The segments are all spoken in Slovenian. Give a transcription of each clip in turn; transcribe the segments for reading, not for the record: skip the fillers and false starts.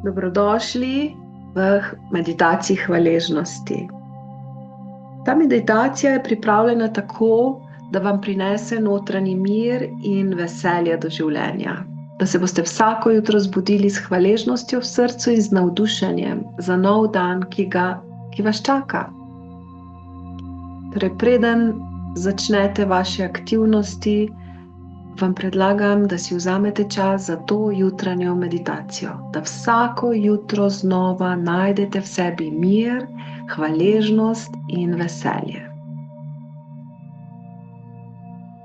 Dobrodošli v meditaciji hvaležnosti. Ta meditacija je pripravljena tako, da vam prinese notranji mir in veselje do življenja. Da se boste vsako jutro zbudili s hvaležnostjo v srcu in z navdušenjem za nov dan, ki vas čaka. Torej, preden začnete vaše aktivnosti, vam predlagam, da si vzamete čas za to jutranjo meditacijo, da vsako jutro znova najdete v sebi mir, hvaležnost in veselje.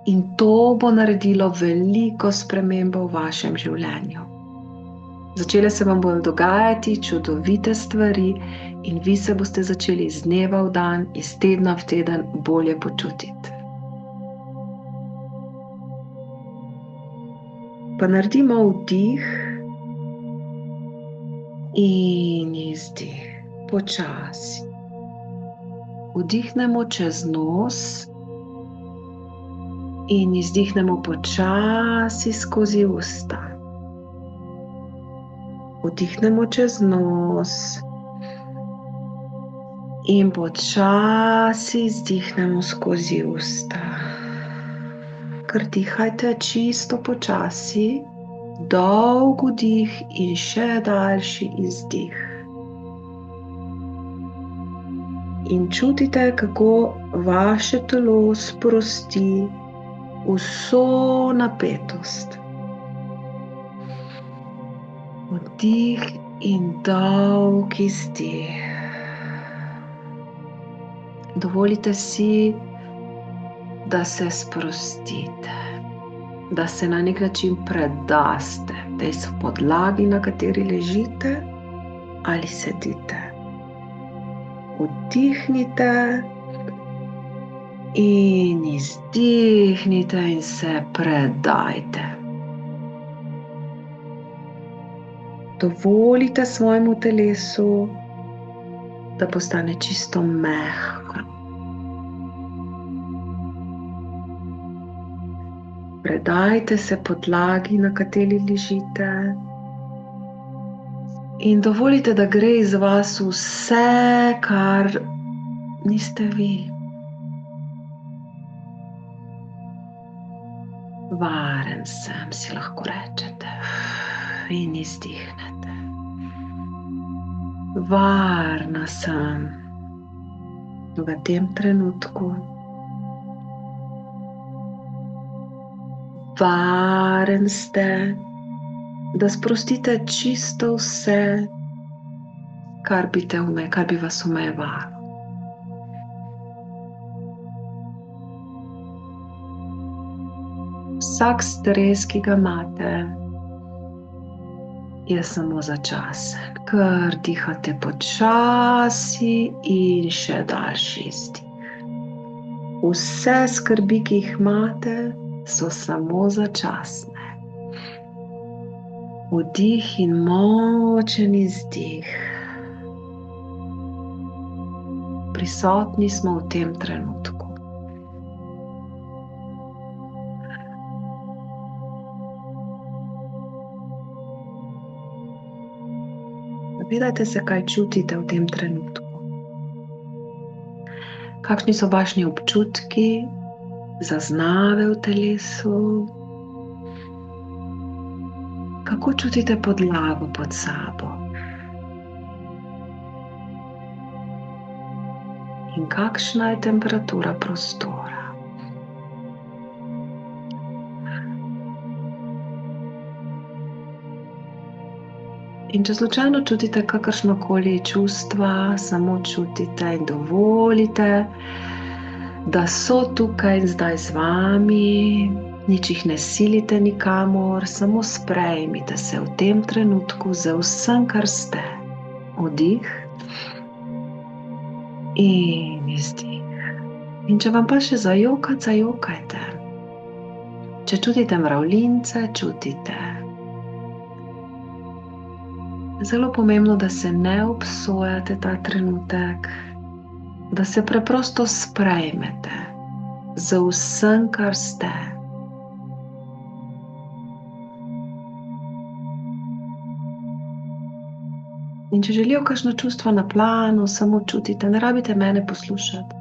In to bo naredilo veliko spremembo v vašem življenju. Začele se vam bodo dogajati čudovite stvari in vi se boste začeli iz dneva v dan, iz tedna v teden bolje počutiti. Pa naredimo vdih in izdih, počasi. Vdihnemo čez nos in izdihnemo počasi skozi usta. Vdihnemo čez nos in počasi izdihnemo skozi usta. Kar dihajte čisto počasi, dolg vdih in še daljši izdih. In čutite, kako vaše telo sprosti vso napetost. Vdih in dolg izdih. Dovolite si, da se sprostite, da se na nek način predaste tej podlagi, na kateri ležite ali sedite. Vdihnite in izdihnite in se predajte. Dovolite svojemu telesu, da postane čisto mehko. Predajte se podlagi, na kateri ležite, in dovolite, da gre iz vas vse, kar niste vi. Varen sem, si lahko rečete, in izdihnete. Varna sem v tem trenutku. Varen ste, da sprostite čisto vse, kar bi vas omejevalo. Vsak stres, ki ga imate, je samo začasen. Kar dihate počasi in še daljši izdih. Vse skrbi, ki jih imate, so samo začasne. Vdih in močen izdih. Prisotni smo v tem trenutku. Zavedajte se, kaj čutite v tem trenutku. Kakšni so vaši občutki, zaznave v telesu, kako čutite podlago pod sabo in kakšna je temperatura prostora. In če slučajno čutite kakršnokoli čustva, samo čutite in dovolite, da so tukaj in zdaj z vami, nič jih ne silite nikamor, samo sprejmite se v tem trenutku z vsem, kar ste. Vdih in izdih. In če vam pa še zajokajte. Če čutite mravljince, čutite. Zelo pomembno, da se ne obsojate ta trenutek, da se preprosto sprejmete z vsem, kar ste. In če želijo kakšno čustva na planu, samo čutite, ne rabite mene poslušati.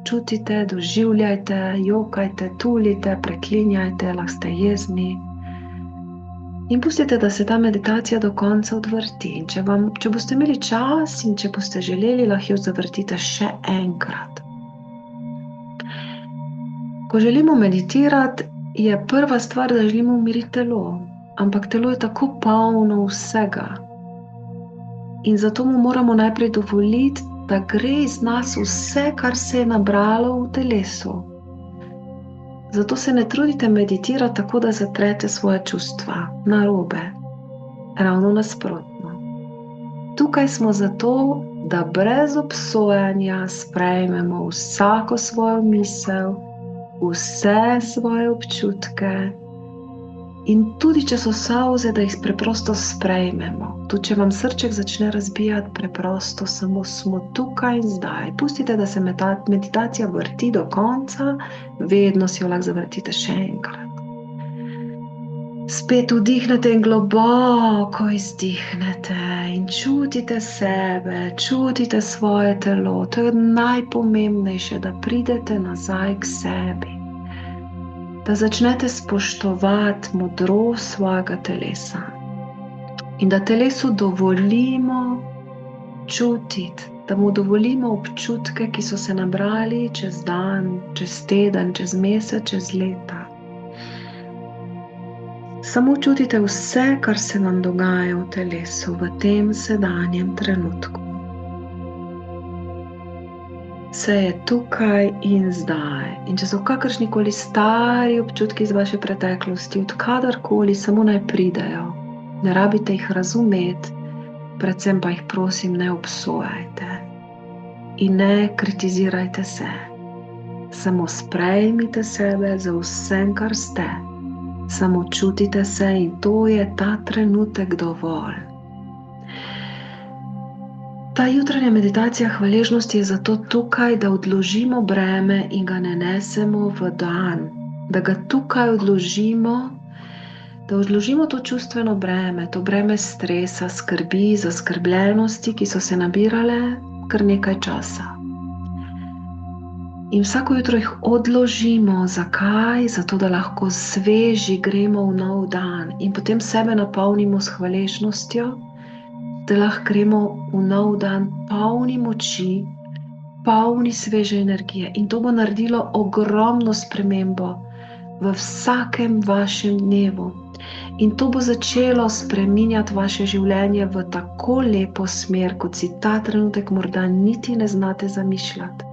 Čutite, doživljajte, jokajte, tulite, preklinjajte, lahko ste jezni. In pustite, da se ta meditacija do konca odvrti. In če boste imeli čas in če boste želeli, lahko jo zavrtite še enkrat. Ko želimo meditirati, je prva stvar, da želimo umiriti telo. Ampak telo je tako polno vsega. In zato mu moramo najprej dovoliti, da gre iz nas vse, kar se je nabralo v telesu. Zato se ne trudite meditirati tako, da zatrete svoje čustva, narobe, ravno nasprotno. Tukaj smo zato, da brez obsojanja sprejmemo vsako svojo misel, vse svoje občutke in tudi, če so solze, da jih preprosto sprejmemo. Tudi, če vam srček začne razbijati, preprosto samo smo tukaj in zdaj. Pustite, da se meditacija vrti do konca, vedno si jo lahko zavrtite še enkrat. Spet vdihnete in globoko izdihnete in čutite sebe, čutite svoje telo. To je najpomembnejše, da pridete nazaj k sebi. Da začnete spoštovati modrost svojega telesa. In da telesu dovolimo čutiti, da mu dovolimo občutke, ki so se nabrali čez dan, čez teden, čez mesec, čez leta. Samo čutite vse, kar se vam dogaja v telesu v tem sedanjem trenutku. Vse je tukaj in zdaj. In če so kakršnikoli stari občutki iz vaše preteklosti, od kadarkoli, samo naj pridejo. Ne rabite jih razumeti, predvsem pa jih prosim, ne obsojajte. In ne kritizirajte se. Samo sprejmite sebe za vsem, kar ste. Samo čutite se in to je ta trenutek dovolj. Ta jutranja meditacija hvaležnosti je zato tukaj, da odložimo breme in ga ne nesemo v dan. Da ga tukaj odložimo, da odložimo to čustveno breme, to breme stresa, skrbi, zaskrbljenosti, ki so se nabirale kar nekaj časa. In vsako jutro jih odložimo. Zakaj? Zato, da lahko sveži gremo v nov dan in potem sebe napolnimo s hvaležnostjo, da lahko gremo v nov dan polni moči, polni sveže energije. In to bo naredilo ogromno spremembo v vsakem vašem dnevu. In to bo začelo spreminjati vaše življenje v tako lepo smer, kot si ta trenutek morda niti ne znate zamišljati.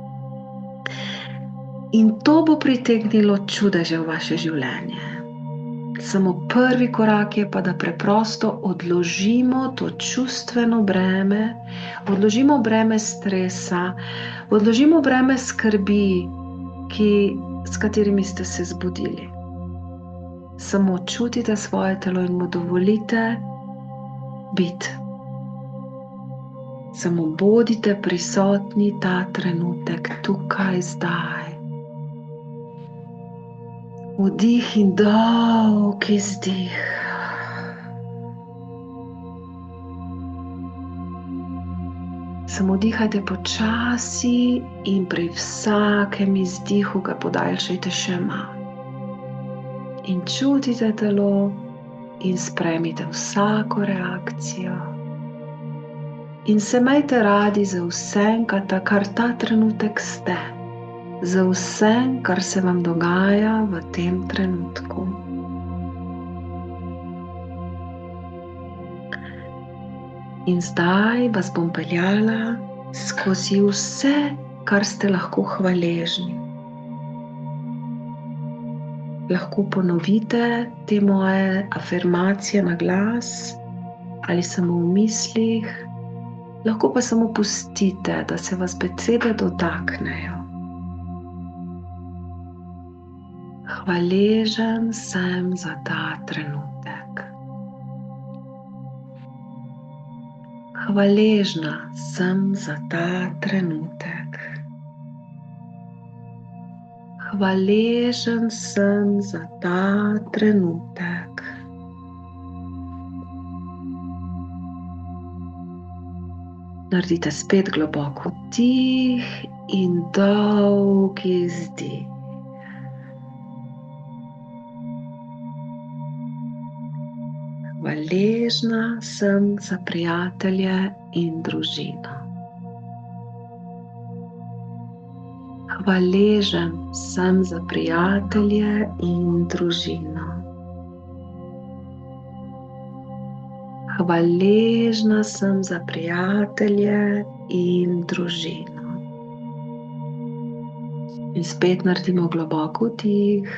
In to bo pritegnilo čudeže v vaše življenje. Samo prvi korak je pa, da preprosto odložimo to čustveno breme, odložimo breme stresa, odložimo breme skrbi, s katerimi ste se zbudili. Samo čutite svoje telo in mu dovolite biti. Samo bodite prisotni ta trenutek, tukaj, zdaj. Vdih in dolg izdih. Samo dihajte počasi in pri vsakem izdihu ga podaljšajte še malo. In čutite telo in sprejmite vsako reakcijo. In se imejte radi za vsem, kar ta trenutek ste. Za vsem, kar se vam dogaja v tem trenutku. In zdaj vas bom peljala skozi vse, kar ste lahko hvaležni. Lahko ponovite te moje afirmacije na glas ali samo v mislih, lahko pa samo pustite, da se vas besede dotaknejo. Hvaležen sem za ta trenutek. Hvaležna sem za ta trenutek. Hvaležen sem za ta trenutek. Naredite spet globok vdih in dolg izdih. Hvaležna sem za prijatelje in družino. Hvaležen sem za prijatelje in družino. Hvaležna sem za prijatelje in družino. In spet naredimo globok vdih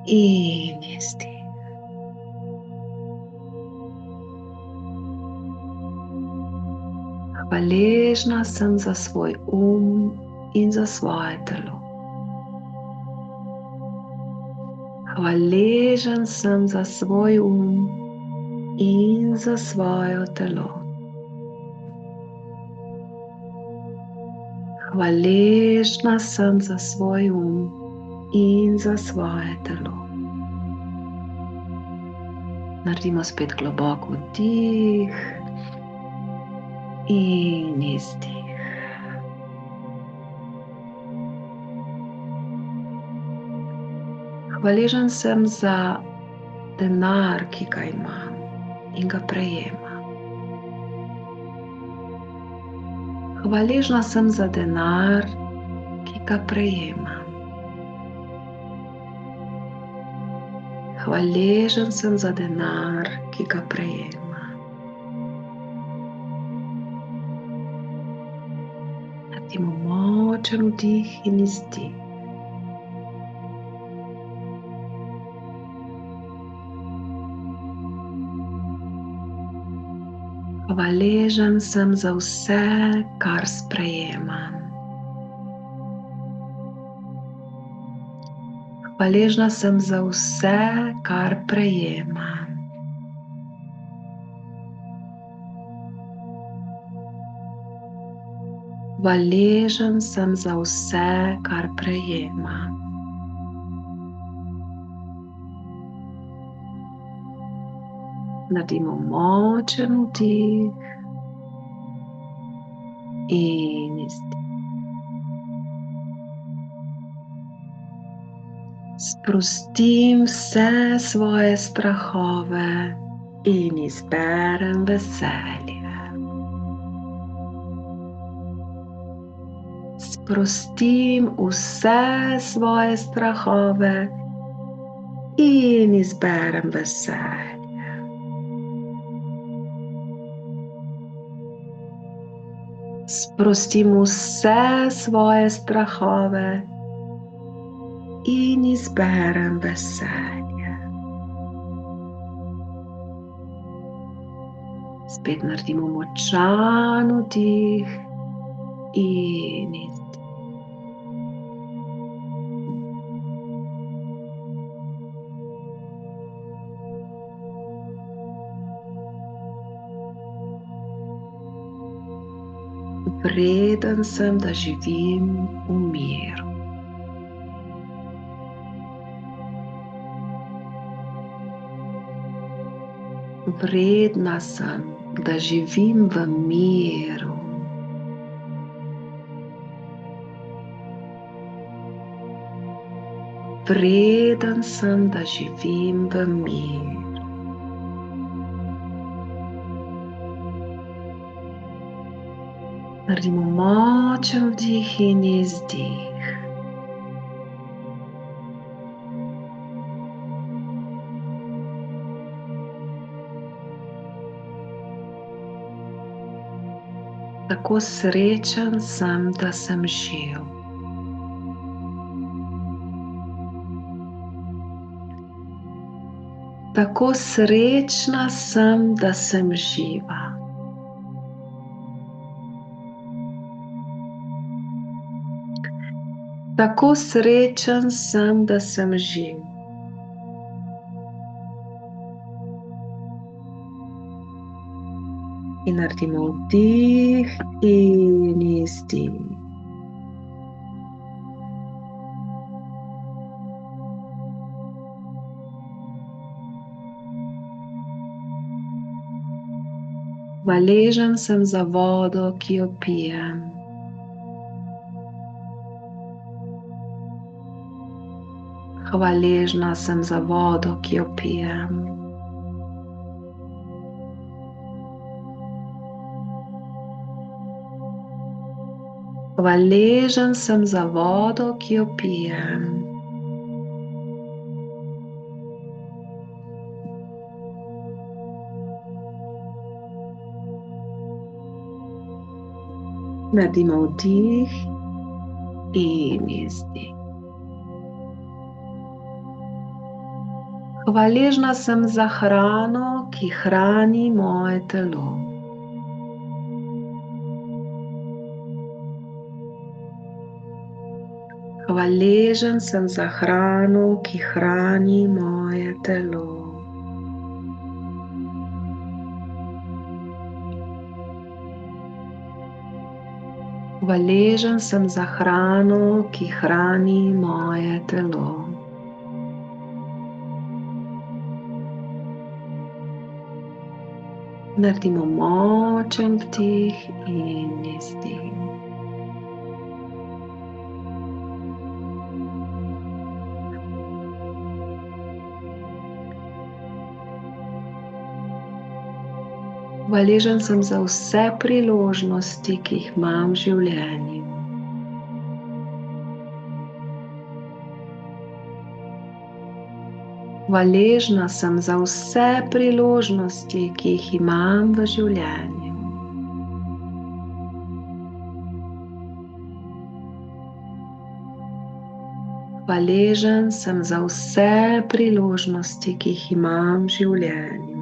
in izdih. Hvaležna sem za svoj in za svoje telo. Hvaležen sem za svoj in za svoje telo. Hvaležna sem za svoj in za svoje telo. Naredimo spet globok vdih in izdih. Hvaležen sem za denar, ki ga imam in ga prejemam. Hvaležna sem za denar, ki ga prejemam. Hvaležen sem za denar, ki ga prejemam. Naredimo močen vdih in izdih. Hvaležen sem za vse, kar sprejemam. Hvaležna sem za vse, kar prejemam. Hvaležen sem za vse, kar prejemam. Naredimo močen vdih in izdih. Sprostim vse svoje strahove in izberem veselje. Sprostim vse svoje strahove in izberem veselje. Sprostim vse svoje strahove in izberem veselje. Spet naredimo močan vdih in izdih. Vreden sem, da živim v miru. Vredna sem, da živim v miru. Vreden sem, da živim v miru. Naredimo močen vdih in izdih. Tako srečen sem, da sem živ. Tako srečna sem, da sem živa. Tako srečen sem, da sem živ. In naredimo vdih in izdih. Hvaležen sem za vodo, ki jo pijem. Hvaležna sem za vodo, ki jo pijem. Hvaležen sem za vodo, ki jo pijem. Naredimo vdih in izdih. Hvaležna sem za hrano, ki hrani moje telo. Hvaležen sem za hrano, ki hrani moje telo. Hvaležen sem za hrano, ki hrani moje telo. Naredimo močen vdih in izdih. Hvaležen sem za vse priložnosti, ki jih imam v življenju. Hvaležna sem za vse priložnosti, ki jih imam v življenju. Hvaležen sem za vse priložnosti, ki jih imam v življenju.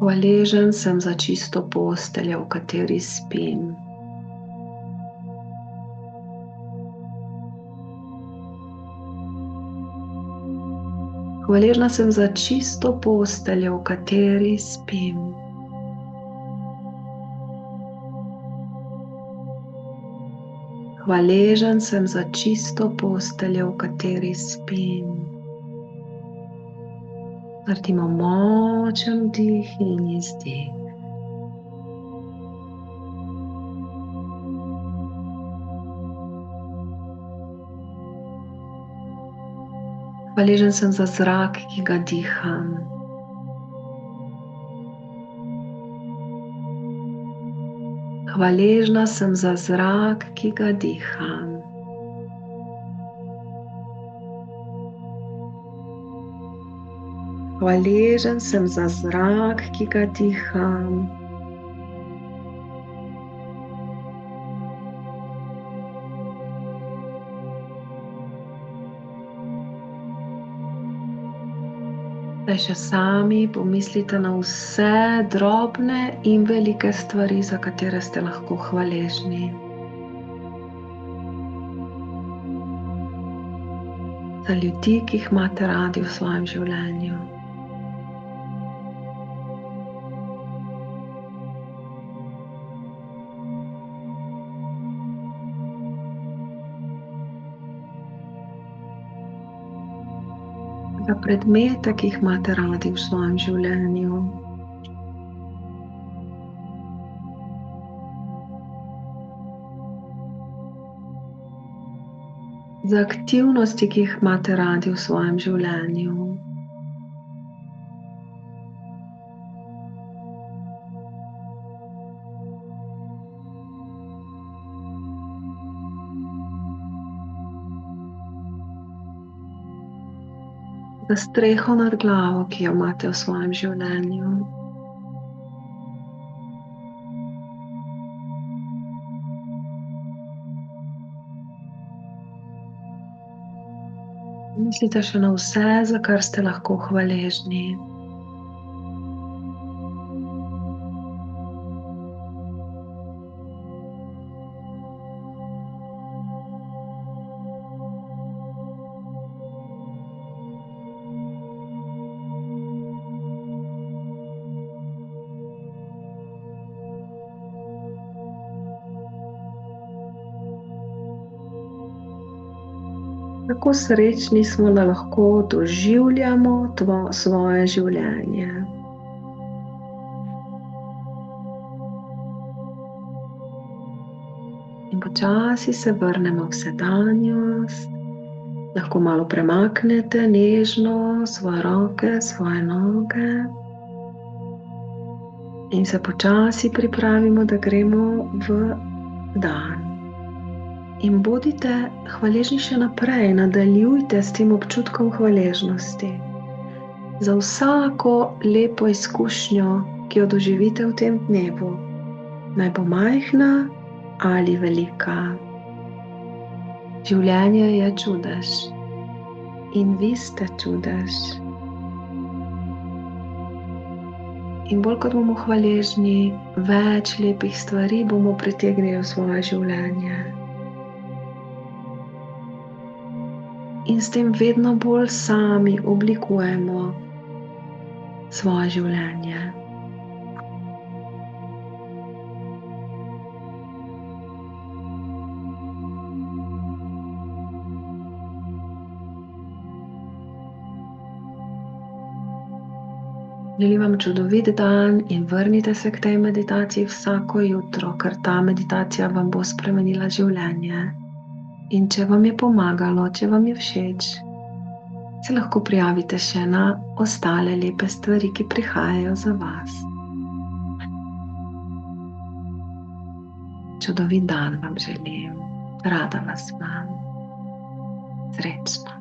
Hvaležen sem za čisto posteljo, v kateri spim. Hvaležna sem za čisto posteljo, v kateri spim. Hvaležen sem za čisto posteljo, v kateri spim. Naredimo močen vdih in izdih. Hvaležen sem za zrak, ki ga diham. Hvaležna sem za zrak, ki ga diham. Hvaležen sem za zrak, ki ga diham. Zdaj še sami pomislite na vse drobne in velike stvari, za katere ste lahko hvaležni. Za ljudi, ki jih imate radi v svojem življenju. Za predmete, ki jih imate radi v svojem življenju. Za aktivnosti, ki jih imate radi v svojem življenju. Za streho nad glavo, ki jo imate v svojem življenju. Mislite še na vse, za kar ste lahko hvaležni. Kako srečni smo, da lahko doživljamo svoje življenje. In počasi se vrnemo v sedanjost. Lahko malo premaknete nežno svoje roke, svoje noge. In se počasi pripravimo, da gremo v dan. In bodite hvaležni še naprej, nadaljujte s tem občutkom hvaležnosti za vsako lepo izkušnjo, ki jo doživite v tem dnevu, naj bo majhna ali velika. Življenje je čudež in vi ste čudež. In bolj kot bomo hvaležni, več lepih stvari bomo pritegnili v svoje življenje. In s tem vedno bolj sami oblikujemo svoje življenje. Želim vam čudovit dan in vrnite se k tej meditaciji vsako jutro, ker ta meditacija vam bo spremenila življenje. In če vam je pomagalo, če vam je všeč, se lahko prijavite še na ostale lepe stvari, ki prihajajo za vas. Čudovit dan vam želim. Rada vas imam. Srečno.